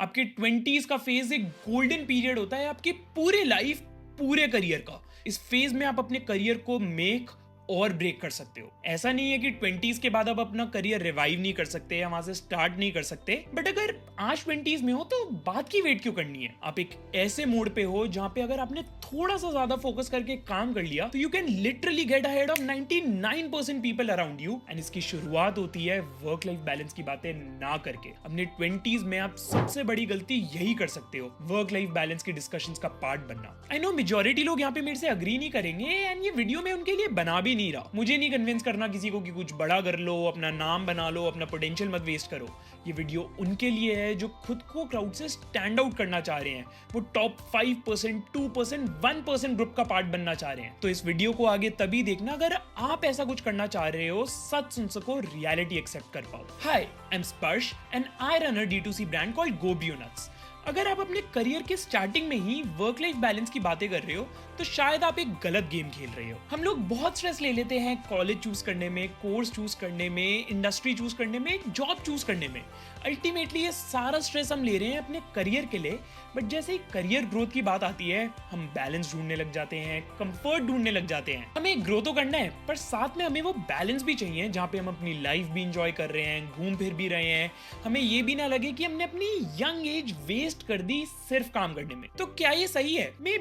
आपके 20s का phase एक गोल्डन पीरियड होता है आपकी पूरी लाइफ, पूरे करियर का। इस फेज में आप अपने करियर को मेक और ब्रेक कर सकते हो। ऐसा नहीं है कि 20s के बाद आप अपना करियर रिवाइव नहीं कर सकते या वहां से स्टार्ट नहीं कर सकते, बट अगर आज 20s में हो तो बात की वेट क्यों करनी है। आप एक ऐसे मोड पे हो जहां पे अगर आपने थोड़ा सा ज्यादा फोकस करके काम कर लिया तो you can literally get ahead of 99% people around you. And इसकी शुरुआत होती है वर्क लाइफ बैलेंस की बातें ना करके। अपने 20s में आप सबसे बड़ी गलती यही कर सकते हो, वर्क लाइफ बैलेंस की डिस्कशंस का पार्ट बनना। आई नो मेजॉरिटी लोग यहाँ पे मेरे से अग्री नहीं करेंगे एंड ये वीडियो में उनके लिए बना भी नहीं रहा। मुझे नहीं कन्विंस करना किसी को कि कुछ बड़ा कर लो, अपना नाम बना लो, अपना पोटेंशियल मत वेस्ट करो। ये वीडियो उनके लिए है जो खुद को क्राउड से स्टैंड आउट करना चाह रहे हैं, वो टॉप 5%, 2%, 1% ग्रुप का पार्ट बनना चाह रहे हैं। तो इस वीडियो को आगे तभी देखना अगर आप ऐसा कुछ करना चाह रहे हो, सच सुन सको, रियलिटी एक्सेप्ट कर पाओ। हाय, आई एम स्पर्श and I run a D2C brand called GoBioNuts। अगर आप अपने करियर के स्टार्टिंग में ही वर्क लाइफ बैलेंस की बातें कर रहे हो तो शायद आप एक गलत गेम खेल रहे हो। हम लोग बहुत स्ट्रेस ले लेते हैं कॉलेज चूज करने में, कोर्स चूज करने में, इंडस्ट्री चूज करने में, जॉब चूज करने में। अल्टीमेटली ये सारा स्ट्रेस हम ले रहे हैं अपने करियर के लिए, बट जैसे ही करियर ग्रोथ की बात आती है हम बैलेंस ढूंढने लग जाते हैं, कंफर्ट ढूंढने लग जाते हैं। हमें ग्रो तो करना है पर साथ में हमें वो बैलेंस भी चाहिए जहाँ पे हम अपनी लाइफ भी इंजॉय कर रहे हैं, घूम फिर भी रहे हैं। हमें ये भी ना लगे कि हमने अपनी यंग एज वेस्ट कर दी सिर्फ काम करने में। तो क्या ये सही है? May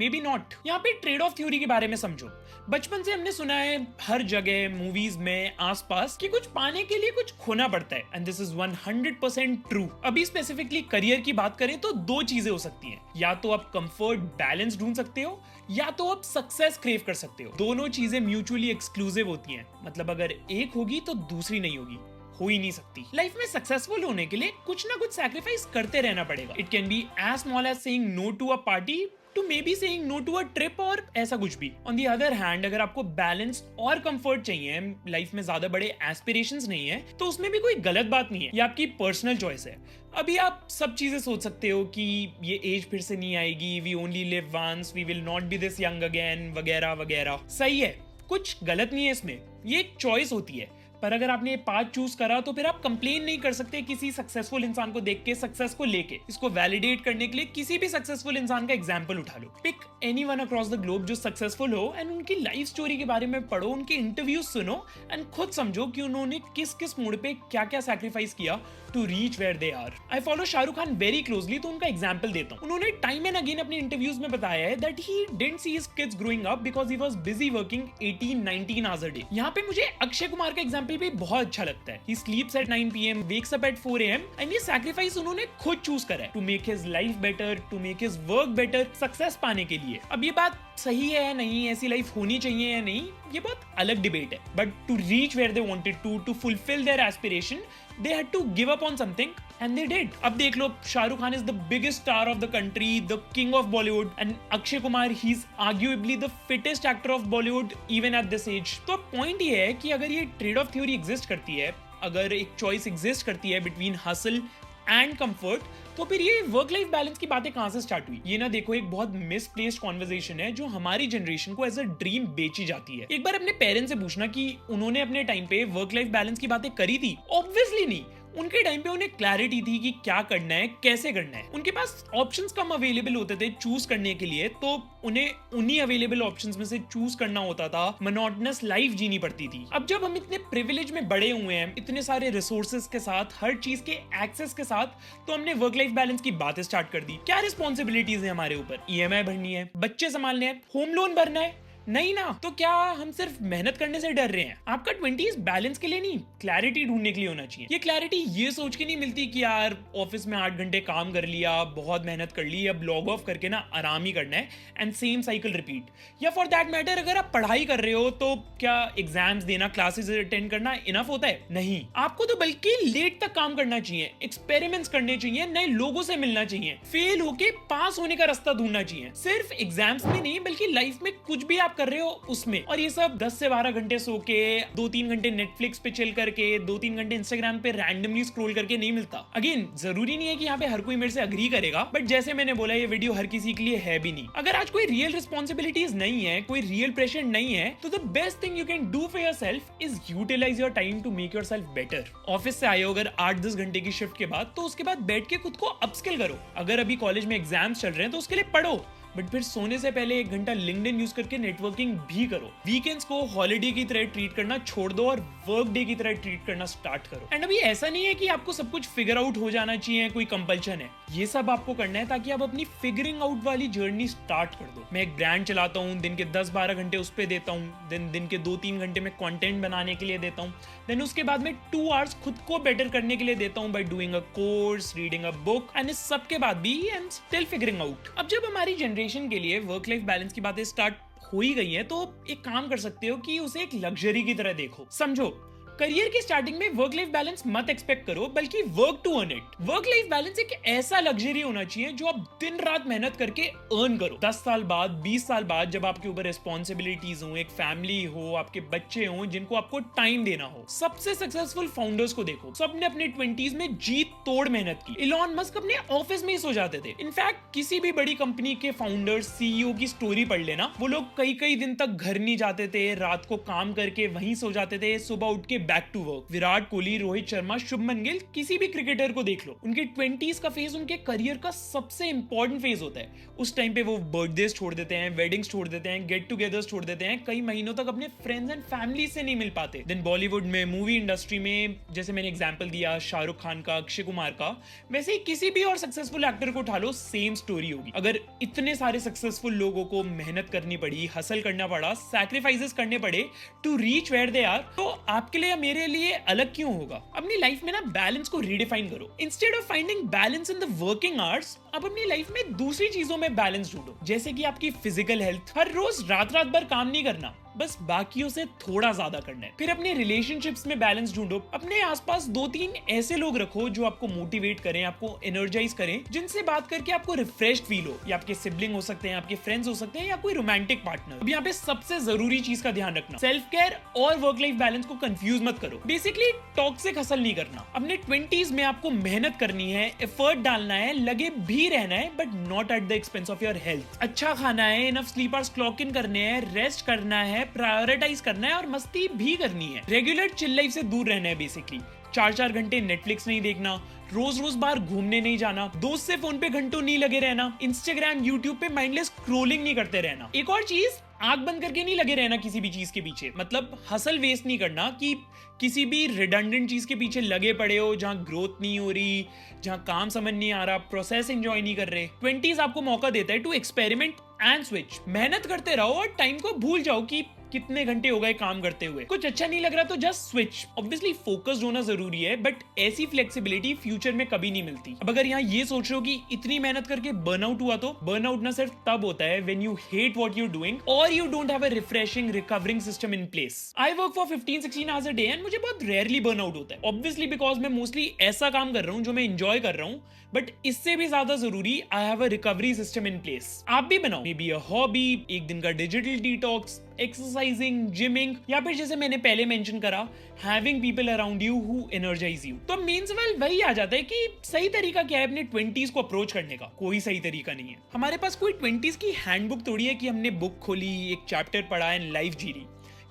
be not. यहाँ पे ट्रेड ऑफ थ्योरी के बारे में समझो। बचपन से हमने सुना है हर जगह, मूवीज में, आसपास, कि कुछ पाने के लिए कुछ खोना पड़ता है, एंड दिस इज 100% ट्रू। अभी स्पेसिफिकली करियर की बात करें तो दो चीजें हो सकती हैं, या तो आप कंफर्ट बैलेंस ढूंढ सकते हो या तो आप सक्सेस क्रेव कर सकते हो। दोनों चीजें म्यूचुअली एक्सक्लूसिव होती हैं, मतलब अगर एक होगी तो दूसरी नहीं होगी, हो ही नहीं सकती। लाइफ में सक्सेसफुल होने के लिए कुछ ना कुछ सैक्रिफाइस करते रहना पड़ेगा। It can be as small as saying no to a party to maybe saying no to a trip और ऐसा कुछ भी। ऑन द अदर हैंड अगर आपको बैलेंस और कंफर्ट चाहिए, लाइफ में ज्यादा बड़े एस्पिरेशंस नहीं है, तो उसमें भी कोई गलत बात नहीं है, ये आपकी पर्सनल चॉइस है। अभी आप सब चीजें सोच सकते हो कि ये एज फिर से नहीं आएगी, we only live once, we will not be this young again, वगैरह वगैरह। सही है, कुछ गलत नहीं है इसमें, ये एक चॉइस होती है। पर अगर आपने ये पाथ चूज करा तो फिर आप कंप्लेन नहीं कर सकते किसी सक्सेसफुल इंसान को देख के, सक्सेस को लेके। इसको वैलिडेट करने के लिए किसी भी सक्सेसफुल इंसान का एग्जांपल उठा लो। Pick anyone across the globe जो सक्सेसफुल हो एंड उनकी लाइफ स्टोरी के बारे में पढ़ो, उनके इंटरव्यूज सुनो एंड खुद समझो कि उन्होंने किस किस मोड पे क्या क्या सैक्रिफाइस किया to reach where they are. I follow Shahrukh Khan very closely, तो उनका एग्जांपल देता हूं। उन्होंने टाइम एंड अगेन अपने इंटरव्यूज में बताया है that he didn't see his kids growing up because he was busy working 18-19 hours a day. यहाँ पे मुझे अक्षय कुमार का एग्जांपल भी बहुत अच्छा लगता है। He sleeps at 9 PM, wakes up at 4 AM, and ये सैक्रिफाइस उन्होंने खुद चूज करा है to make his life better, to make his work better, success पाने के लिए। अब ये बात सही है या नहीं, ऐसी लाइफ होनी चाहिए या नहीं, ये बहुत अलग डिबेट है। But to reach where they wanted to fulfil their aspiration, they had to give up on something and they did. अब देख लो, Shahrukh Khan is the biggest star of the country, the king of Bollywood, and Akshay Kumar, he's arguably the fittest actor of Bollywood even at this age. तो point ये है कि अगर ये trade off theory exist करती है, अगर एक चॉइस एग्जिस्ट करती है बिटवीन हसल एंड कंफर्ट, तो फिर ये वर्क लाइफ बैलेंस की बातें कहां से स्टार्ट हुई? ये ना देखो, एक बहुत मिसप्लेस्ड कॉन्वर्सेशन है जो हमारी जनरेशन को एज अ ड्रीम बेची जाती है। एक बार अपने पेरेंट्स से पूछना कि उन्होंने अपने टाइम पे वर्क लाइफ बैलेंस की बातें करी थी। ऑब्वियसली नहीं। उनके टाइम पे उन्हें क्लैरिटी थी कि क्या करना है, कैसे करना है। उनके पास ऑप्शंस कम अवेलेबल होते थे चूज करने के लिए, तो उन्हें उन्हीं अवेलेबल ऑप्शंस में से चूज करना होता था, मोनोटोनस लाइफ जीनी पड़ती थी। अब जब हम इतने प्रिविलेज में बड़े हुए हैं, इतने सारे रिसोर्सेज के साथ, हर चीज के एक्सेस के साथ, तो हमने वर्क लाइफ बैलेंस की बातें स्टार्ट कर दी। क्या रिस्पॉन्सिबिलिटीज है हमारे ऊपर? EMI भरनी है, बच्चे संभालने हैं, होम लोन भरना है? नहीं ना। तो क्या हम सिर्फ मेहनत करने से डर रहे हैं? आपका 20s बैलेंस के लिए नहीं, क्लैरिटी ढूंढने के लिए होना चाहिए। ये क्लैरिटी ये सोच के नहीं मिलती कि यार ऑफिस में 8 घंटे काम कर लिया, बहुत मेहनत कर ली, अब लॉग ऑफ करके ना आराम ही करना है एंड सेम साइकिल रिपीट। या फॉर दैट मैटर अगर आप पढ़ाई कर रहे हो तो क्या एग्जाम्स देना, क्लासेस अटेंड करना इनफ होता है? नहीं। आपको तो बल्कि लेट तक काम करना चाहिए, एक्सपेरिमेंट्स करने चाहिए, नए लोगों से मिलना चाहिए, फेल होके पास होने का रास्ता ढूंढना चाहिए। सिर्फ एग्जाम्स में नहीं बल्कि लाइफ में कुछ भी आप कर रहे हो उसमें, और ये सब 10 से 12 घंटे सो के, 2-3 घंटे नेटफ्लिक्स पे चिल करके, 2-3 घंटे इंस्टाग्राम पे रैंडमली स्क्रॉल करके नहीं मिलता। अगेन जरूरी नहीं है कि यहाँ पे हर कोई मेरे से अग्री करेगा, बट जैसे मैंने बोला ये वीडियो हर किसी के लिए है भी नहीं। अगर आज कोई रियल रिस्पॉन्सिबिलिटीज नहीं है, कोई रियल प्रेशर नहीं है, तो the best thing you can do for yourself is utilise your time to make yourself better. Office से आए हो अगर 8-10 घंटे की शिफ्ट के बाद, तो उसके बाद बैठ के खुद को अपस्किल करो। अगर अभी कॉलेज में एग्जाम्स चल रहे हैं तो उसके लिए पढ़ो, बट फिर सोने से पहले 1 घंटा लिंक्डइन यूज करके नेटवर्किंग भी करो। वीकेंड्स को हॉलिडे की तरह ट्रीट करना छोड़ दो और वर्क डे की तरह ट्रीट करना स्टार्ट करो। एंड अभी ऐसा नहीं है कि आपको सब कुछ फिगर आउट हो जाना चाहिए, कोई कंपल्शन है। ये सब आपको करना है ताकि आप अपनी फिगरिंग आउट वाली जर्नी स्टार्ट कर दो। मैं एक ब्रांड चलाता हूँ, दिन के 10-12 घंटे उस पर देता हूँ, दिन के 2-3 घंटे में कंटेंट बनाने के लिए देता हूँ, देन उसके बाद में 2 आवर्स खुद को बेटर करने के लिए देता हूँ by doing a course, reading a book, and इस सब के बाद भी I am still figuring out. अब जब हमारी जनरेशन के लिए वर्क लाइफ बैलेंस की बातें स्टार्ट हो ही गई है, तो एक काम कर सकते हो कि उसे एक लग्जरी की तरह देखो। समझो, करियर की स्टार्टिंग में वर्क लाइफ बैलेंस मत एक्सपेक्ट करो, बल्कि work to earn it. Work life balance एक ऐसा लग्जरी होना चाहिए जो आप दिन रात मेहनत करके अर्न करो। 10 साल बाद, 20 साल बाद, जब आपके ऊपर रिस्पॉन्सिबिलिटीज हो, एक फैमिली हो, आपके बच्चे हो जिनको आपको टाइम देना हो। सबसे सक्सेसफुल फाउंडर्स को देखो, सबने अपने 20s में जीत तोड़ मेहनत की। इलॉन मस्क अपने ऑफिस में ही सो जाते थे। इनफैक्ट किसी भी बड़ी कंपनी के फाउंडर, सीईओ की स्टोरी पढ़ लेना, वो लोग कई दिन तक घर नहीं जाते थे, रात को काम करके वहीं सो जाते थे, सुबह उठ के back to work. Virat Kohli, Rohit Sharma, Shubman Gill, किसी भी क्रिकेटर को देख लो, उनके 20s का फेज उनके करियर का सबसे इंपॉर्टेंट फेज होता है। उस टाइम पे वो बर्थडे छोड़ देते हैं, वेडिंग्स छोड़ देते हैं, गेट टुगेदर्स छोड़ देते हैं, कई महीनों तक अपने फ्रेंड्स एंड फैमिली से नहीं मिल पाते। देन बॉलीवुड में, मूवी इंडस्ट्री में, जैसे मैंने एग्जांपल दिया शाहरुख खान का, अक्षय कुमार का, वैसे ही किसी भी और सक्सेसफुल एक्टर को उठा लो, सेम स्टोरी होगी। अगर इतने सारे सक्सेसफुल लोगों को मेहनत करनी पड़ी, हसल करना पड़ा, सैक्रिफाइसेस करने पड़े to reach where they are, तो आपके लिए मेरे लिए अलग क्यों होगा? अपनी लाइफ में ना बैलेंस को रीडिफाइन करो। Instead of finding balance in the working hours, आप अपनी लाइफ में दूसरी चीजों में बैलेंस ढूंढो, जैसे कि आपकी फिजिकल हेल्थ। हर रोज रात भर काम नहीं करना, बस बाकियों से थोड़ा ज्यादा करना है। फिर अपने रिलेशनशिप्स में बैलेंस ढूंढो। अपने आसपास 2-3 ऐसे लोग रखो जो आपको मोटिवेट करें, आपको एनर्जाइज करें, जिनसे बात करके आपको रिफ्रेश्ड फील हो। ये आपके सिबलिंग हो सकते हैं, आपके फ्रेंड्स हो सकते हैं, या कोई रोमांटिक पार्टनर। अब यहाँ पे सबसे जरूरी चीज का ध्यान रखना, सेल्फ केयर और वर्क लाइफ बैलेंस को कंफ्यूज मत करो। बेसिकली टॉक्सिक हसल नहीं करना। अपने 20s में आपको मेहनत करनी है, एफर्ट डालना है, लगे भी रहना है, but not at the expense of your health. अच्छा खाना है, enough sleep hours clock in करने हैं, रेस्ट करना है, प्रायोरिटाइज करना है, और मस्ती भी करनी है। रेगुलर चिल लाइफ से दूर रहना है। बेसिकली 4-4 घंटे नेटफ्लिक्स नहीं देखना, रोज बाहर घूमने नहीं जाना, दोस्त से फोन पे घंटों नहीं लगे रहना, इंस्टाग्राम, यूट्यूब पे माइंडलेस स्क्रॉलिंग नहीं करते रहना। एक और चीज, आंख बंद करके नहीं लगे रहना किसी भी चीज के पीछे। मतलब हसल वेस्ट नहीं करना कि किसी भी रिडंडेंट चीज के पीछे लगे पड़े हो, जहां ग्रोथ नहीं हो रही, जहां काम समझ नहीं आ रहा, प्रोसेस एंजॉय नहीं कर रहे। 20s आपको मौका देता है टू एक्सपेरिमेंट एंड स्विच। मेहनत करते रहो और टाइम को भूल जाओ कि कितने घंटे हो गए काम करते हुए। कुछ अच्छा नहीं लग रहा तो जस्ट स्विच। ऑब्वियसली फोकस्ड होना जरूरी है, बट ऐसी फ्लेक्सिबिलिटी फ्यूचर में कभी नहीं मिलती। अब अगर यहाँ ये सोच रहे हो कि इतनी मेहनत करके बर्नआउट हुआ, तो बर्नआउट ना सिर्फ तब होता है when you hate what you doing और you don't have a refreshing recovering system in place. I work for 15-16 hours a day and मुझे बहुत रेयरली बर्नआउट होता है। ऑब्वियसली बिकॉज मैं मोस्टली ऐसा काम कर रहा हूँ जो मैं एंजॉय कर रहा हूँ, बट इससे भी ज्यादा जरूरी, I have a recovery system in place. आप भी बनाओ, मे बी अ हॉबी, एक दिन का डिजिटल डिटॉक्स, एक्सरसाइजिंग, जिमिंग, या फिर जैसे मैंने पहले मेंशन करा, having people around you who energise you. तो मेन सवाल वही आ जाता है कि सही तरीका क्या है अपने 20s को अप्रोच करने का? कोई सही तरीका नहीं है। हमारे पास कोई 20s की हैंडबुक थोड़ी है कि हमने बुक खोली, एक चैप्टर पढ़ा एंड लाइफ जी ली।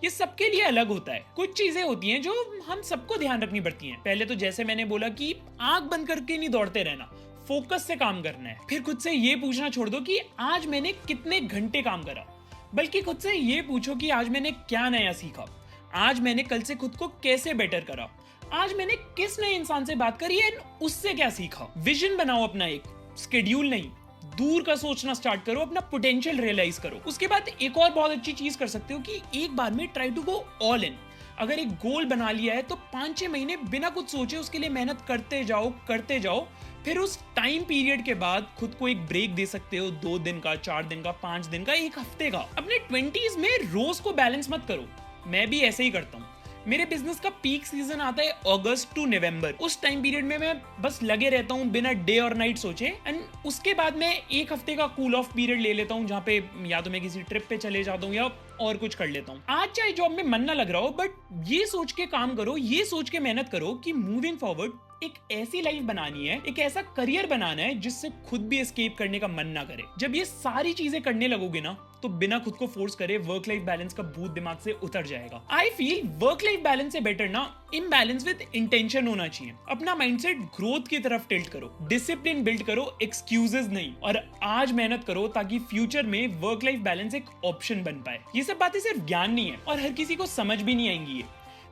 ये सबके लिए अलग होता है। कुछ चीजें होती हैं जो हम सबको ध्यान रखनी पड़ती हैं। पहले तो जैसे मैंने बोला कि आंख बंद करके नहीं दौड़ते रहना, फोकस से काम करना है। फिर खुद से ये पूछना छोड़ दो कि आज मैंने कितने घंटे काम करा, बल्कि खुद से ये पूछो कि आज मैंने क्या नया सीखा, आज मैंने कल से खुद को कैसे बेटर करा, आज मैंने किस नए इंसान से बात करी है, उससे क्या सीखा। विजन बनाओ अपना, एक स्केड्यूल नहीं, दूर का सोचना स्टार्ट करो, अपना पोटेंशियल रियलाइज करो। उसके बाद एक और बहुत अच्छी चीज कर सकते हो कि एक बार में try to go all in. अगर एक गोल बना लिया है तो 5-6 महीने बिना कुछ सोचे उसके लिए मेहनत करते जाओ। फिर उस टाइम पीरियड के बाद खुद को एक ब्रेक दे सकते हो, 2 दिन का, 4 दिन का, 5 दिन का, 1 हफ्ते का। अपने 20s में रोज को बैलेंस मत करो। मैं भी ऐसे ही करता हूँ। मेरे बिजनेस का पीक सीजन आता है अगस्त टू नवंबर। उस टाइम पीरियड में मैं बस लगे रहता हूँ बिना डे और नाइट सोचे, एंड उसके बाद मैं एक हफ्ते का कूल ऑफ पीरियड ले लेता हूँ, जहाँ पे या तो मैं किसी ट्रिप पे चले जाता हूँ या और कुछ कर लेता हूँ। आज चाहे जॉब में मन ना लग रहा हो, बट ये सोच के काम करो, ये सोच के मेहनत करो कि मूविंग फॉरवर्ड एक ऐसी लाइफ बनानी है, एक ऐसा करियर बनाना है जिससे खुद भी एस्केप करने का मन ना करे। जब ये सारी चीजें करने लगोगे ना, तो बिना खुद को फोर्स करे वर्क लाइफ बैलेंस का भूत दिमाग से उतर जाएगा। I feel work life balance से बेटर ना इम्बैलेंस विद इंटेंशन होना चाहिए। अपना माइंडसेट ग्रोथ की तरफ टिल्ट करो, डिसिप्लिन बिल्ड करो, एक्सक्यूजेस नहीं, और आज मेहनत करो ताकि फ्यूचर में वर्क लाइफ बैलेंस एक ऑप्शन बन पाए। ये सब बातें सिर्फ ज्ञान नहीं है और हर किसी को समझ भी नहीं आएंगी।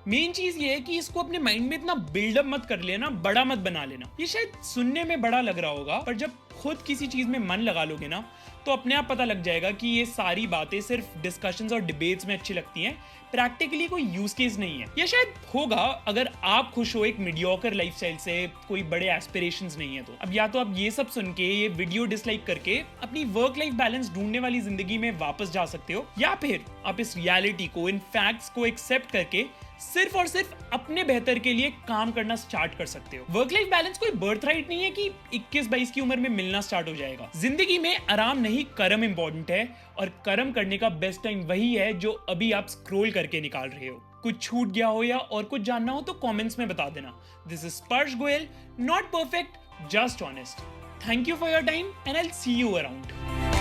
मेन चीज ये है कि इसको अपने माइंड में इतना बिल्डअप मत कर लेना, बड़ा मत बना लेना। ये शायद सुनने में बड़ा लग रहा होगा, पर जब खुद किसी चीज में मन लगा लोगे ना, तो अपने आप पता लग जाएगा कि ये सारी बातें सिर्फ डिस्कशंस और डिबेट्स में अच्छी लगती हैं, प्रैक्टिकली कोई यूज केस नहीं है। या शायद होगा अगर आप खुश हो एक मीडियोकर लाइफस्टाइल से, कोई बड़े एस्पिरेशंस नहीं है तो। अब या तो आप ये सब सुन के, ये वीडियो डिसलाइक करके अपनी वर्क लाइफ बैलेंस ढूंढने वाली जिंदगी में वापस जा सकते हो, या फिर आप इस रियलिटी को, इन फैक्ट्स को एक्सेप्ट करके सिर्फ और सिर्फ अपने बेहतर के लिए काम करना स्टार्ट कर सकते हो। वर्क लाइफ बैलेंस कोई बर्थ राइट नहीं है कि 21-22 की उम्र में मिलना स्टार्ट हो जाएगा। जिंदगी में आराम नहीं, कर्म इंपॉर्टेंट है, और कर्म करने का बेस्ट टाइम वही है जो अभी आप स्क्रॉल करके निकाल रहे हो। कुछ छूट गया हो या और कुछ जानना हो तो कमेंट्स में बता देना। दिस इज स्पर्श Goyal, not perfect, just honest. Thank you for your time and I will see you around.